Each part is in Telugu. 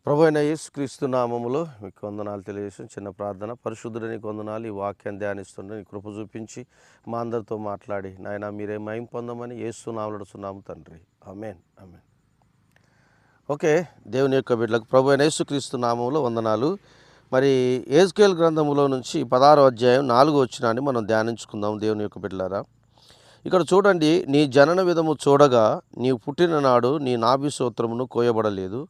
ప్రభువైన యేసుక్రీస్తు నామములో మీకు వందనాలు తెలియజేసి చిన్న ప్రార్థన. పరిశుద్ధుడు నీకు వందనాలు. ఈ వాక్యాన్ని ధ్యానిస్తుండే నీ కృప చూపించి మా అందరితో మాట్లాడి నాయన మీరే మహిమ పొందమని యేసు నామములో అడుగుతున్నాము తండ్రి. ఆమేన్ ఆమేన్. ఓకే, దేవుని యొక్క బిడ్డలకు ప్రభువైన యేసుక్రీస్తు నామములో వందనాలు. మరి యెహెజ్కేలు గ్రంథములో నుంచి 16వ అధ్యాయం 4వ వచనాన్ని మనం ధ్యానించుకుందాం. దేవుని యొక్క బిడ్డలారా, ఇక్కడ చూడండి, నీ జనన విధము చూడగా నీవు పుట్టిన నాడు నీ నాభి సూత్రమును కోయబడలేదు,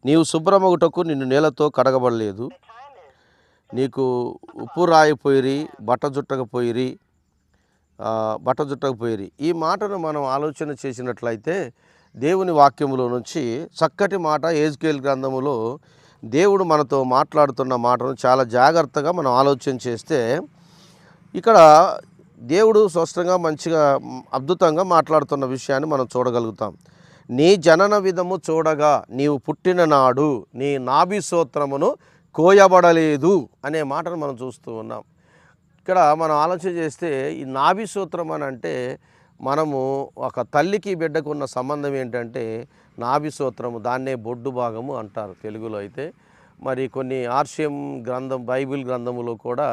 నీవు శుభ్రమగుటకు నిన్ను నేలతో కడగబడలేదు, నీకు ఉప్పు రాయిపోయిరి బట్ట జుట్టకపోయిరి ఈ మాటను మనం ఆలోచన చేసినట్లయితే దేవుని వాక్యములో నుంచి చక్కటి మాట యెహెజ్కేలు గ్రంథములో దేవుడు మనతో మాట్లాడుతున్న మాటను చాలా జాగ్రత్తగా మనం ఆలోచన చేస్తే ఇక్కడ దేవుడు స్పష్టంగా మంచిగా అద్భుతంగా మాట్లాడుతున్న విషయాన్ని మనం చూడగలుగుతాం. నీ జనన విధము చూడగా నీవు పుట్టిన నాడు నీ నాభి సూత్రమును కోయబడలేదు అనే మాటను మనం చూస్తూ ఉన్నాం. ఇక్కడ మనం ఆలోచన చేస్తే ఈ నాభి సూత్రం అని అంటే మనము ఒక తల్లికి బిడ్డకు ఉన్న సంబంధం ఏంటంటే నాభి సూత్రము, దాన్నే బొడ్డు భాగము అంటారు తెలుగులో. అయితే మరి కొన్ని ఆర్షియం గ్రంథం బైబిల్ గ్రంథములో కూడా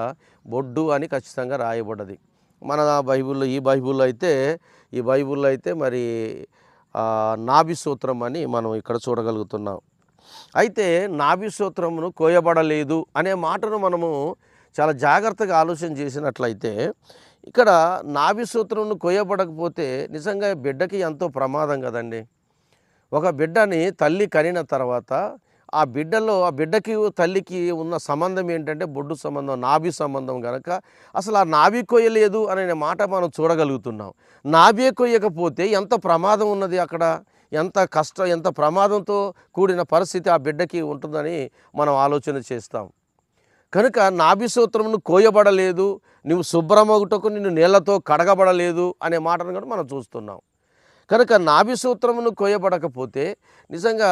బొడ్డు అని ఖచ్చితంగా రాయబడ్డది. మన బైబిల్లో ఈ బైబిల్లో అయితే మరి నాభి సూత్రం అని మనం ఇక్కడ చూడగలుగుతున్నాం. అయితే నాభి సూత్రమును కోయబడలేదు అనే మాటను మనము చాలా జాగ్రత్తగా ఆలోచన చేసినట్లయితే ఇక్కడ నాభి సూత్రమును కోయబడకపోతే నిజంగా బిడ్డకి ఎంతో ప్రమాదం కదండి. ఒక బిడ్డని తల్లి కనిన తర్వాత ఆ బిడ్డకి తల్లికి ఉన్న సంబంధం ఏంటంటే బొడ్డు సంబంధం, నాభి సంబంధం కనుక అసలు ఆ నాభి కొయ్యలేదు అనే మాట మనం చూడగలుగుతున్నాం. నాభి కొయ్యకపోతే ఎంత ప్రమాదం ఉన్నది, అక్కడ ఎంత ప్రమాదంతో కూడిన పరిస్థితి ఆ బిడ్డకి ఉంటుందని మనం ఆలోచన చేస్తాం. కనుక నాభి సూత్రమును కోయబడలేదు, నువ్వు శుభ్రమగుటకు నిన్ను నీళ్లతో కడగబడలేదు అనే మాటను కూడా మనం చూస్తున్నాం. కనుక నాభి సూత్రమును కోయబడకపోతే నిజంగా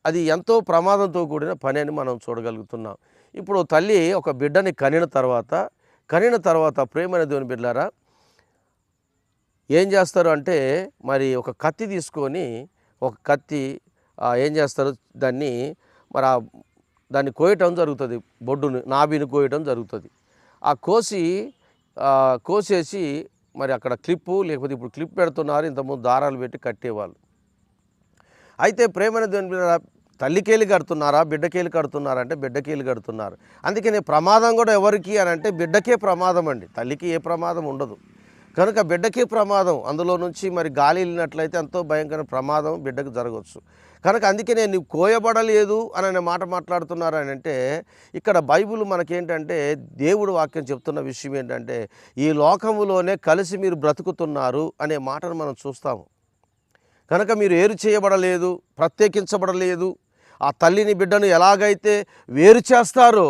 అది ఎంతో ప్రమాదంతో కూడిన పని అని మనం చూడగలుగుతున్నాం. ఇప్పుడు తల్లి ఒక బిడ్డని కనిన తర్వాత ప్రేమైన దేవుని బిడ్డలారా ఏం చేస్తారు అంటే మరి ఒక కత్తి తీసుకొని ఏం చేస్తారు, దాన్ని కోయటం జరుగుతుంది, బొడ్డుని నాభిని కోయటం జరుగుతుంది. ఆ కోసేసి మరి అక్కడ క్లిప్పు, లేకపోతే ఇప్పుడు క్లిప్ పెడుతున్నారు, ఇంతకుముందు దారాలు పెట్టి కట్టేవాళ్ళు. అయితే ప్రేమైన దేవుని తల్లికేలు కడుతున్నారా బిడ్డకేలు కడుతున్నారా అంటే బిడ్డకేలు కడుతున్నారు. అందుకని ప్రమాదం కూడా ఎవరికి అని అంటే బిడ్డకే ప్రమాదం అండి, తల్లికి ఏ ప్రమాదం ఉండదు. కనుక బిడ్డకే ప్రమాదం, అందులో నుంచి మరి గాలి వెళ్ళినట్లయితే ఎంతో భయంకర ప్రమాదం బిడ్డకు జరగవచ్చు. కనుక అందుకనే నువ్వు కోయబడలేదు అనే మాట మాట్లాడుతున్నారు అని అంటే ఇక్కడ బైబిల్ మనకేంటంటే దేవుడు వాక్యం చెప్తున్న విషయం ఏంటంటే ఈ లోకములోనే కలిసి మీరు బ్రతుకుతున్నారు అనే మాటను మనం చూస్తాము. కనుక మీరు వేరు చేయబడలేదు, ప్రత్యేకించబడలేదు. ఆ తల్లిని బిడ్డను ఎలాగైతే వేరు చేస్తారో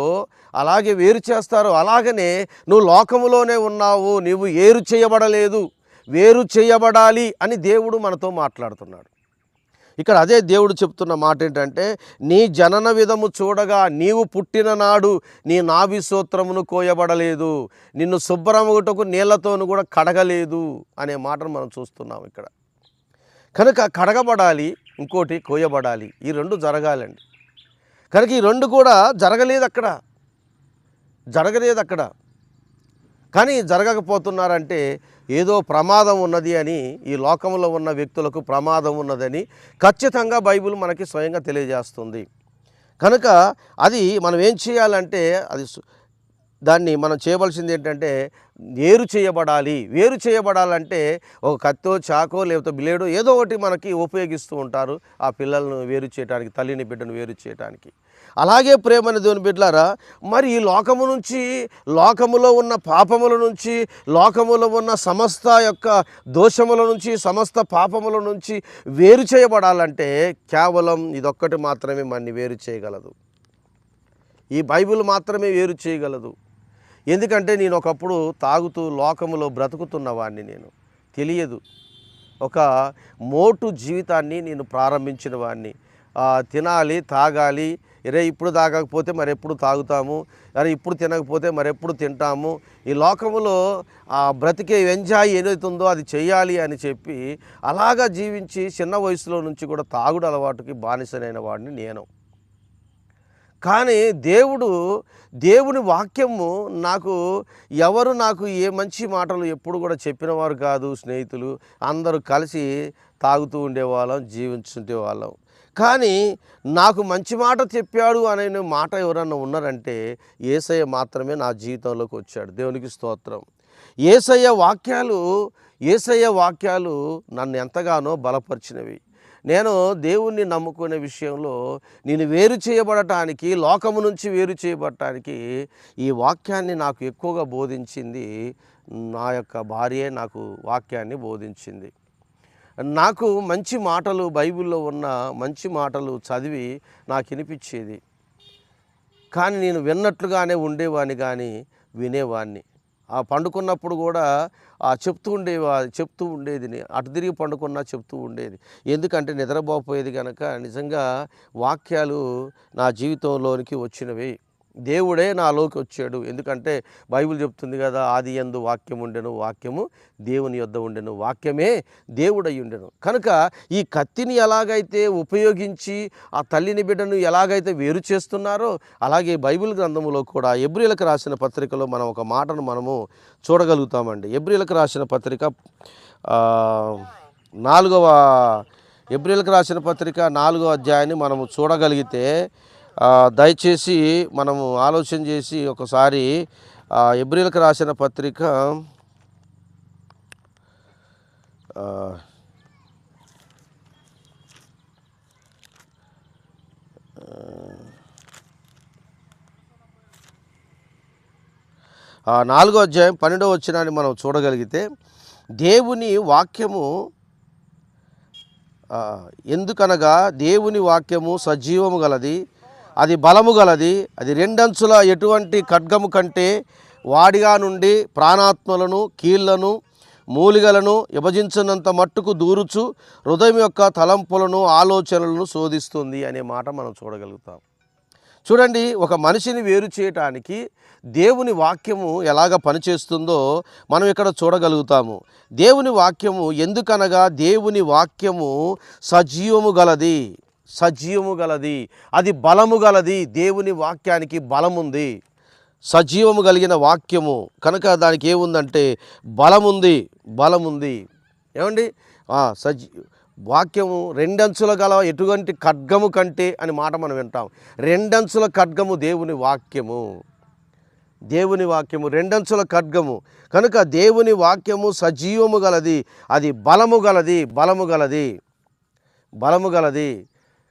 అలాగనే నువ్వు లోకములోనే ఉన్నావు, నీవు వేరు చేయబడలేదు, వేరు చేయబడాలి అని దేవుడు మనతో మాట్లాడుతున్నాడు. ఇక్కడ అదే దేవుడు చెప్తున్న మాట ఏంటంటే నీ జనన విధము చూడగా నీవు పుట్టిన నాడు నీ నాభి సూత్రమును కోయబడలేదు, నిన్ను శుభ్రమగుటకు నీళ్లతోను కూడా కడగలేదు అనే మాటను మనం చూస్తున్నాం ఇక్కడ. కనుక కడగబడాలి, ఇంకోటి కోయబడాలి, ఈ రెండు జరగాలండి. కనుక ఈ రెండు కూడా జరగలేదు అక్కడ. కానీ జరగకపోతున్నారంటే ఏదో ప్రమాదం ఉన్నది అని, ఈ లోకంలో ఉన్న వ్యక్తులకు ప్రమాదం ఉన్నదని ఖచ్చితంగా బైబిల్ మనకి స్వయంగా తెలియజేస్తుంది. కనుక అది మనం ఏం చేయాలంటే దాన్ని మనం చేయవలసింది ఏంటంటే వేరు చేయబడాలంటే ఒక కత్తో చాకో లేకపోతే బ్లేడో ఏదో ఒకటి మనకి ఉపయోగిస్తూ ఉంటారు ఆ పిల్లలను వేరు చేయడానికి, తల్లిని బిడ్డను వేరు చేయడానికి. అలాగే ప్రేమని దేవుని బిడ్డలారా మరి ఈ లోకములో ఉన్న పాపముల నుంచి, లోకములో ఉన్న సమస్త యొక్క దోషముల నుంచి, సమస్త పాపముల నుంచి వేరు చేయబడాలంటే కేవలం ఇదొక్కటి మాత్రమే మనని వేరు చేయగలదు. ఈ బైబిల్ మాత్రమే వేరు చేయగలదు. ఎందుకంటే నేను ఒకప్పుడు తాగుతూ లోకములో బ్రతుకుతున్న వాడిని, నేను తెలియదు, ఒక మోటు జీవితాన్ని నేను ప్రారంభించిన వాడిని. తినాలి, తాగాలి, ఇప్పుడు తాగకపోతే మరెప్పుడు తాగుతాము, ఇప్పుడు తినకపోతే మరెప్పుడు తింటాము, ఈ లోకములో బ్రతికే ఎంజాయ్ ఏదైతుందో అది చేయాలి అని చెప్పి అలాగా జీవించి చిన్న వయసులో నుంచి కూడా తాగుడు అలవాటుకి బానిసనైన వాడిని నేను. కానీ దేవుని వాక్యము నాకు ఏ మంచి మాటలు ఎప్పుడు కూడా చెప్పినవారు కాదు. స్నేహితులు అందరూ కలిసి తాగుతూ ఉండేవాళ్ళం, జీవించుండే వాళ్ళం. కానీ నాకు మంచి మాట చెప్పాడు అనే మాట ఎవరన్నా ఉన్నారంటే యేసయ్య మాత్రమే నా జీవితంలోకి వచ్చాడు. దేవునికి స్తోత్రం. యేసయ్య వాక్యాలు నన్ను ఎంతగానో బలపరిచినవి. నేను దేవుణ్ణి నమ్ముకునే విషయంలో నేను వేరు చేయబడటానికి, లోకము నుంచి వేరు చేయబడటానికి ఈ వాక్యాన్ని నాకు ఎక్కువగా బోధించింది నా యొక్క భార్యే. నాకు వాక్యాన్ని బోధించింది. నాకు మంచి మాటలు, బైబిల్లో ఉన్న మంచి మాటలు చదివి నాకు వినిపించేది. కానీ నేను విన్నట్లుగానే ఉండేవాడిని కానీ వినేవాడిని. పండుకున్నప్పుడు కూడా చెప్తూ ఉండేది. అటు తిరిగి పండుకున్నా చెప్తూ ఉండేది. ఎందుకంటే నిద్రపోయేది కనుక. నిజంగా వాక్యాలు నా జీవితంలోనికి వచ్చినవి. దేవుడే నాలోకి వచ్చాడు. ఎందుకంటే బైబిల్ చెప్తుంది కదా, ఆది యందు వాక్యం ఉండెను, వాక్యము దేవుని యొద్ద ఉండెను, వాక్యమే దేవుడై ఉండెను. కనుక ఈ కత్తిని ఎలాగైతే ఉపయోగించి ఆ తల్లిని బిడ్డను ఎలాగైతే వేరు చేస్తున్నారో అలాగే బైబిల్ గ్రంథములో కూడా ఎబ్రీయులకు రాసిన పత్రికలో మనం ఒక మాటను మనము చూడగలుగుతామండి. ఎబ్రీయులకు రాసిన పత్రిక 4వ అధ్యాయాన్ని మనము చూడగలిగితే దయచేసి మనము ఆలోచన చేసి ఒకసారి ఎబ్రీయులకు రాసిన పత్రిక 4వ అధ్యాయం 12వ వచనాన్ని మనం చూడగలిగితే, దేవుని వాక్యము ఎందుకనగా దేవుని వాక్యము సజీవము గలది, అది బలము గలది, అది రెండంచుల ఎటువంటి ఖడ్గము కంటే వాడిగా నుండి ప్రాణాత్మలను, కీళ్లను, మూలిగలను విభజించినంత మట్టుకు దూరుచు హృదయం యొక్క తలంపులను, ఆలోచనలను శోధిస్తుంది అనే మాట మనం చూడగలుగుతాం. చూడండి, ఒక మనిషిని వేరు చేయటానికి దేవుని వాక్యము ఎలాగ పనిచేస్తుందో మనం ఇక్కడ చూడగలుగుతాము. దేవుని వాక్యము ఎందుకనగా దేవుని వాక్యము సజీవము గలది, అది బలము గలది. దేవుని వాక్యానికి బలముంది. సజీవము కలిగిన వాక్యము కనుక దానికి ఏముందంటే బలముంది. ఏమండి, వాక్యము రెండంచుల గల ఎటువంటి ఖడ్గము కంటే అని మాట మనం వింటాం. రెండంచుల ఖడ్గము దేవుని వాక్యము రెండంచుల ఖడ్గము కనుక దేవుని వాక్యము సజీవము గలది, అది బలము గలది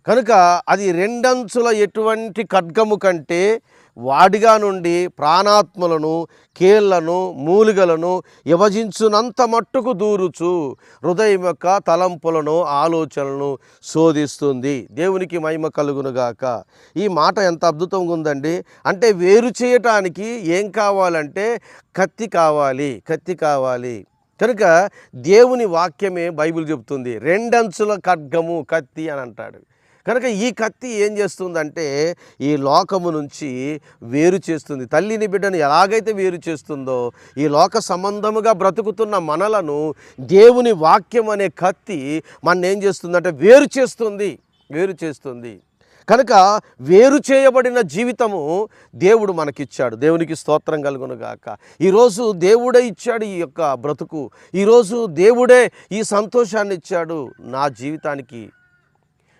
కనుక అది రెండంచుల ఎటువంటి ఖడ్గము కంటే వాడిగా నుండి ప్రాణాత్మలను, కీళ్లను, మూలిగలను విభజించునంత మట్టుకు దూరుచు హృదయం యొక్క తలంపులను, ఆలోచనలను శోధిస్తుంది. దేవునికి మహిమ కలుగునుగాక. ఈ మాట ఎంత అద్భుతంగా ఉందండి. అంటే వేరు చేయటానికి ఏం కావాలంటే కత్తి కావాలి. కనుక దేవుని వాక్యమే బైబిల్ చెబుతుంది రెండంచుల ఖడ్గము, కత్తి అని అంటాడు. కనుక ఈ కత్తి ఏం చేస్తుందంటే ఈ లోకము నుంచి వేరు చేస్తుంది. తల్లిని బిడ్డను ఎలాగైతే వేరు చేస్తుందో ఈ లోక సంబంధముగా బ్రతుకుతున్న మనలను దేవుని వాక్యం అనే కత్తి మన ఏం చేస్తుందంటే వేరు చేస్తుంది. కనుక వేరు చేయబడిన జీవితము దేవుడు మనకిచ్చాడు. దేవునికి స్తోత్రం కలుగునుగాక. ఈరోజు దేవుడే ఇచ్చాడు ఈ యొక్క బ్రతుకు. ఈరోజు దేవుడే ఈ సంతోషాన్ని ఇచ్చాడు నా జీవితానికి.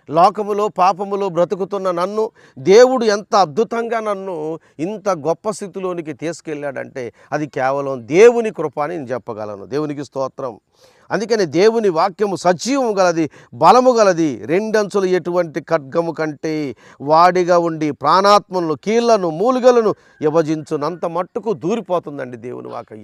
లోకములో పాపములో బ్రతుకుతున్న నన్ను దేవుడు ఎంత అద్భుతంగా నన్ను ఇంత గొప్ప స్థితిలోనికి తీసుకెళ్ళాడంటే అది కేవలం దేవుని కృప అని నేను చెప్పగలను. దేవునికి స్తోత్రం. అందుకని దేవుని వాక్యము సజీవము గలది, బలము గలది, రెండంచులు ఎటువంటి ఖడ్గము కంటే వాడిగా ఉండి ప్రాణాత్మలను, కీళ్లను, మూలిగలను విభజించునంత మట్టుకు దూరిపోతుందండి దేవుని వాక్యం.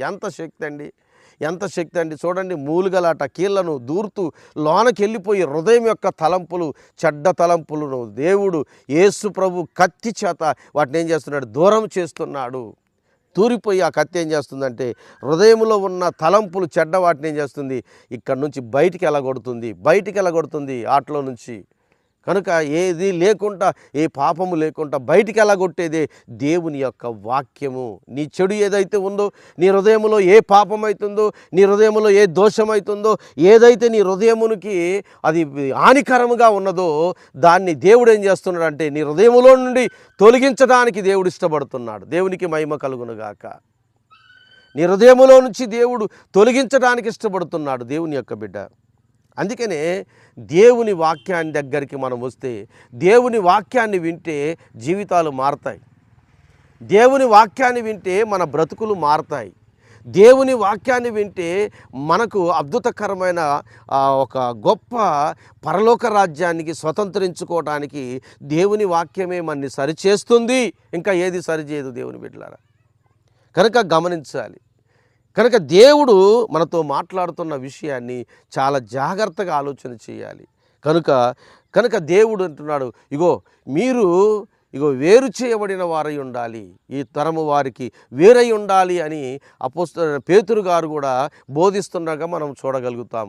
ఎంత శక్తి అండి. చూడండి, మూలుగలాట కీళ్లను దూరుతూ లోనకి వెళ్ళిపోయి హృదయం యొక్క తలంపులు, చెడ్డ తలంపులను దేవుడు యేసు ప్రభు కత్తి చేత వాటిని ఏం చేస్తున్నాడు, దూరం చేస్తున్నాడు. తూరిపోయి ఆ కత్తి ఏం చేస్తుందంటే హృదయంలో ఉన్న తలంపులు, చెడ్డ వాటిని ఏం చేస్తుంది, ఇక్కడ నుంచి బయటికి ఎలా కొడుతుంది, ఆటలో నుంచి. కనుక ఏది లేకుండా, ఏ పాపము లేకుండా బయటికి ఎలాగొట్టేదే దేవుని యొక్క వాక్యము. నీ చెడు ఏదైతే ఉందో, నీ హృదయంలో ఏ పాపం అవుతుందో, నీ హృదయంలో ఏ దోషం అవుతుందో, ఏదైతే నీ హృదయమునికి అది హానికరముగా ఉన్నదో దాన్ని దేవుడు ఏం చేస్తున్నాడంటే నీ హృదయములో నుండి తొలగించడానికి దేవుడు ఇష్టపడుతున్నాడు. దేవునికి మహిమ కలుగునుగాక. నీ హృదయములో నుంచి దేవుడు తొలగించడానికి ఇష్టపడుతున్నాడు దేవుని యొక్క బిడ్డ. అందుకనే దేవుని వాక్యాన్ని దగ్గరికి మనం వస్తే, దేవుని వాక్యాన్ని వింటే జీవితాలు మారతాయి. దేవుని వాక్యాన్ని వింటే మన బ్రతుకులు మారతాయి. దేవుని వాక్యాన్ని వింటే మనకు అద్భుతకరమైన ఒక గొప్ప పరలోక రాజ్యానికి స్వతంత్రించుకోవడానికి దేవుని వాక్యమే మనని సరిచేస్తుంది. ఇంకా ఏది సరిచేయదు దేవుని బిడ్డలారా. కనుక గమనించాలి. కనుక దేవుడు మనతో మాట్లాడుతున్న విషయాన్ని చాలా జాగ్రత్తగా ఆలోచన చేయాలి. కనుక దేవుడు అంటున్నాడు, మీరు వేరు చేయబడిన వారై ఉండాలి, ఈ తరము వారికి వేరై ఉండాలి అని అపోస్తలుడైన పేతురు గారు కూడా బోధిస్తుండగా మనం చూడగలుగుతాం.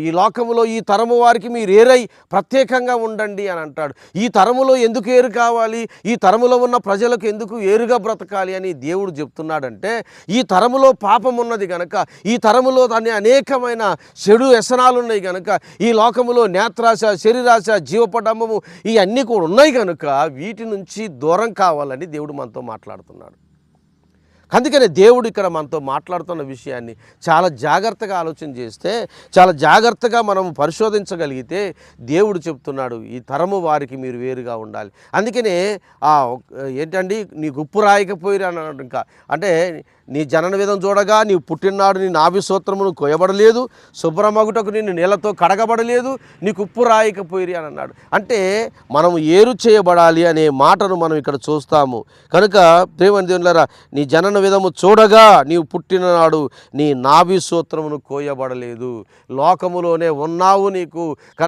ఈ లోకములో ఈ తరము వారికి మీరు ఏరై ప్రత్యేకంగా ఉండండి అని అంటాడు. ఈ తరములో ఎందుకు ఏరు కావాలి, ఈ తరములో ఉన్న ప్రజలకు ఎందుకు ఏరుగా బ్రతకాలి అని దేవుడు చెప్తున్నాడంటే, ఈ తరములో పాపం ఉన్నది కనుక, ఈ తరములో అనేకమైన చెడు వ్యసనాలు ఉన్నాయి కనుక, ఈ లోకములో నేత్రాశ, శరీరాశ, జీవపడంబము ఇవన్నీ కూడా ఉన్నాయి కనుక వీటి నుంచి దూరం కావాలని దేవుడు మనతో మాట్లాడుతున్నాడు. అందుకనే దేవుడు ఇక్కడ మనతో మాట్లాడుతున్న విషయాన్ని చాలా జాగ్రత్తగా ఆలోచన చేస్తే, చాలా జాగ్రత్తగా మనం పరిశోధించగలిగితే దేవుడు చెప్తున్నాడు, ఈ తరము వారికి మీరు వేరుగా ఉండాలి. అందుకనే ఏంటండి, నీకు ఉప్పు రాయకపోయిరా అన్నాడు. ఇంకా అంటే నీ జనన విధం చూడగా నీవు పుట్టినాడు నీ నాభిసూత్రమును కొయ్యబడలేదు, శుభ్రమగుటకు నిన్ను నీళ్ళతో కడగబడలేదు, నీకు ఉప్పు రాయకపోయిరి అని అన్నాడు. అంటే మనము ఏరు చేయబడాలి అనే మాటను మనం ఇక్కడ చూస్తాము. కనుక ప్రేమని దేవులారా, నీ జనన విధము చూడగా నీవు పుట్టిననాడు నీ నాభిసూత్రమును కోయబడలేదు, లోకములోనే ఉన్నావు నీకు. కనుక